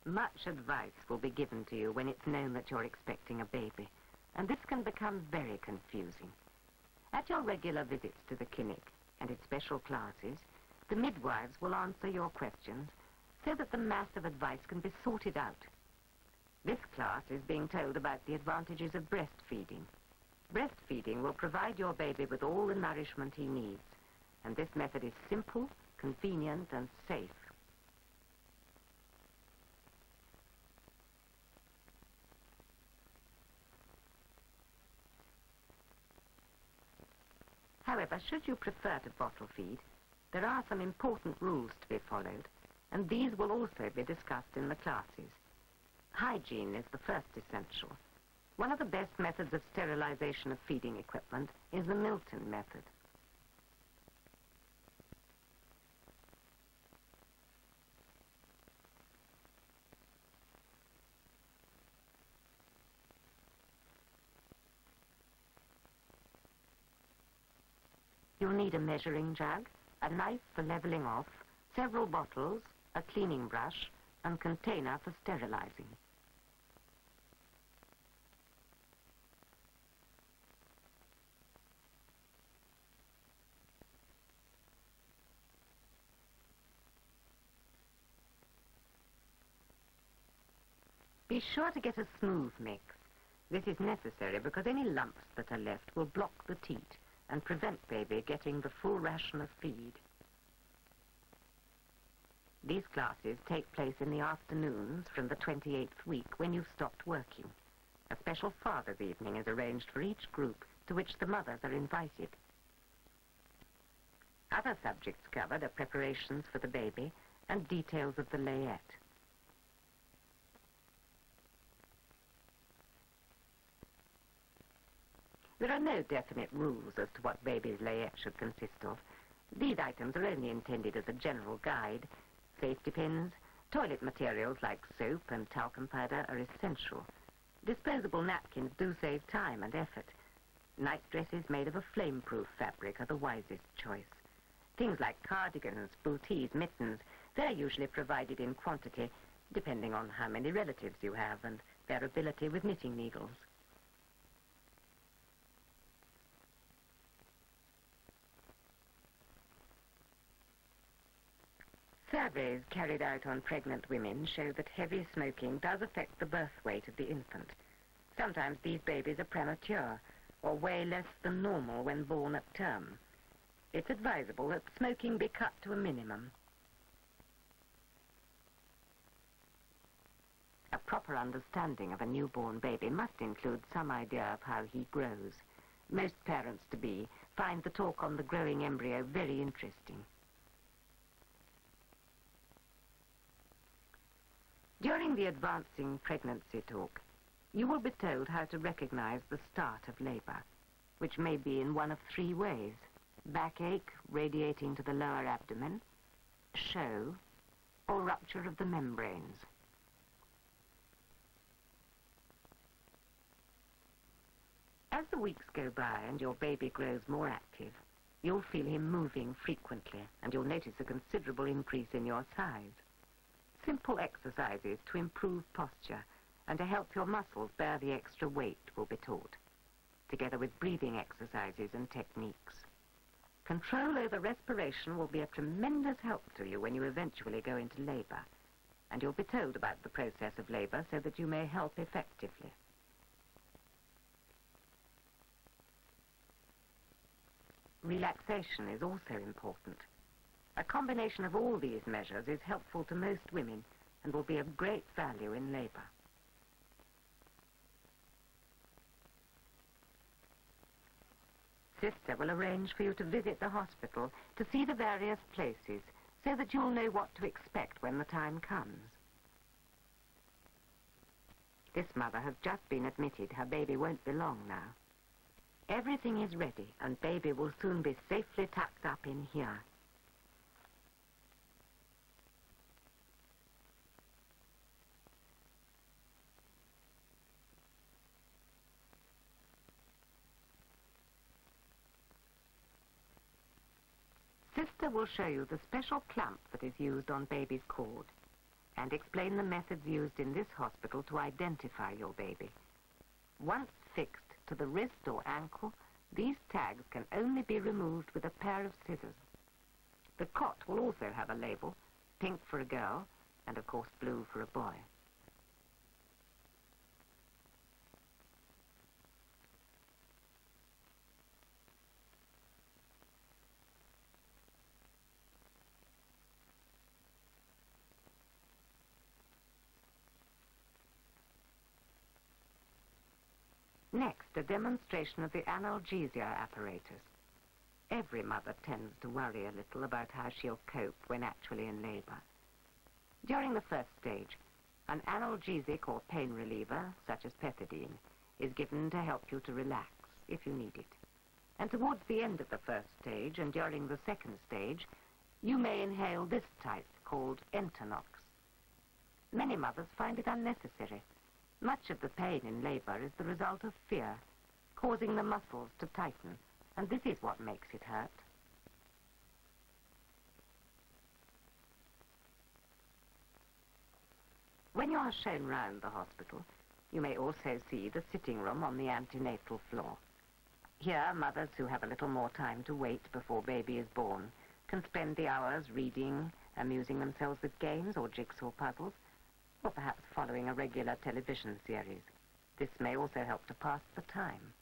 Much advice will be given to you when it's known that you're expecting a baby, and this can become very confusing. At your regular visits to the clinic and in special classes, the midwives will answer your questions so that the mass of advice can be sorted out. This class is being told about the advantages of breastfeeding. Breastfeeding will provide your baby with all the nourishment he needs, and this method is simple, convenient, and safe. However, should you prefer to bottle feed, there are some important rules to be followed, and these will also be discussed in the classes. Hygiene is the first essential. One of the best methods of sterilization of feeding equipment is the Luton method. You'll need a measuring jug, a knife for leveling off, several bottles, a cleaning brush, and container for sterilizing. Be sure to get a smooth mix. This is necessary because any lumps that are left will block the teat and prevent baby getting the full ration of feed. These classes take place in the afternoons from the 28th week when you've stopped working. A special Father's Evening is arranged for each group to which the mothers are invited. Other subjects covered are preparations for the baby and details of the layette. There are no definite rules as to what baby's layette should consist of. These items are only intended as a general guide. Safety pins, toilet materials like soap and talcum powder are essential. Disposable napkins do save time and effort. Night dresses made of a flame-proof fabric are the wisest choice. Things like cardigans, puttees, mittens, they're usually provided in quantity, depending on how many relatives you have and their ability with knitting needles. Surveys carried out on pregnant women show that heavy smoking does affect the birth weight of the infant. Sometimes these babies are premature or weigh less than normal when born at term. It's advisable that smoking be cut to a minimum. A proper understanding of a newborn baby must include some idea of how he grows. Most parents-to-be find the talk on the growing embryo very interesting. During the advancing pregnancy talk, you will be told how to recognize the start of labor, which may be in one of three ways: backache radiating to the lower abdomen, show, or rupture of the membranes. As the weeks go by and your baby grows more active, you'll feel him moving frequently, and you'll notice a considerable increase in your size. Simple exercises to improve posture and to help your muscles bear the extra weight will be taught, together with breathing exercises and techniques. Control over respiration will be a tremendous help to you when you eventually go into labor, and you'll be told about the process of labor so that you may help effectively. Relaxation is also important. A combination of all these measures is helpful to most women and will be of great value in labor. Sister will arrange for you to visit the hospital to see the various places so that you'll know what to expect when the time comes. This mother has just been admitted. Her baby won't be long now. Everything is ready and baby will soon be safely tucked up in here. Sister will show you the special clamp that is used on baby's cord. and explain the methods used in this hospital to identify your baby. Once fixed to the wrist or ankle, these tags can only be removed with a pair of scissors. The cot will also have a label, pink for a girl, and of course blue for a boy. Next, a demonstration of the analgesia apparatus. Every mother tends to worry a little about how she'll cope when actually in labor. During the first stage, an analgesic or pain reliever, such as pethidine, is given to help you to relax if you need it. And towards the end of the first stage and during the second stage, you may inhale this type called Antenatal. Many mothers find it unnecessary. Much of the pain in labor is the result of fear, causing the muscles to tighten, and this is what makes it hurt. When you are shown round the hospital, you may also see the sitting room on the antenatal floor. Here, mothers who have a little more time to wait before baby is born can spend the hours reading, amusing themselves with games or jigsaw puzzles, or perhaps following a regular television series. This may also help to pass the time.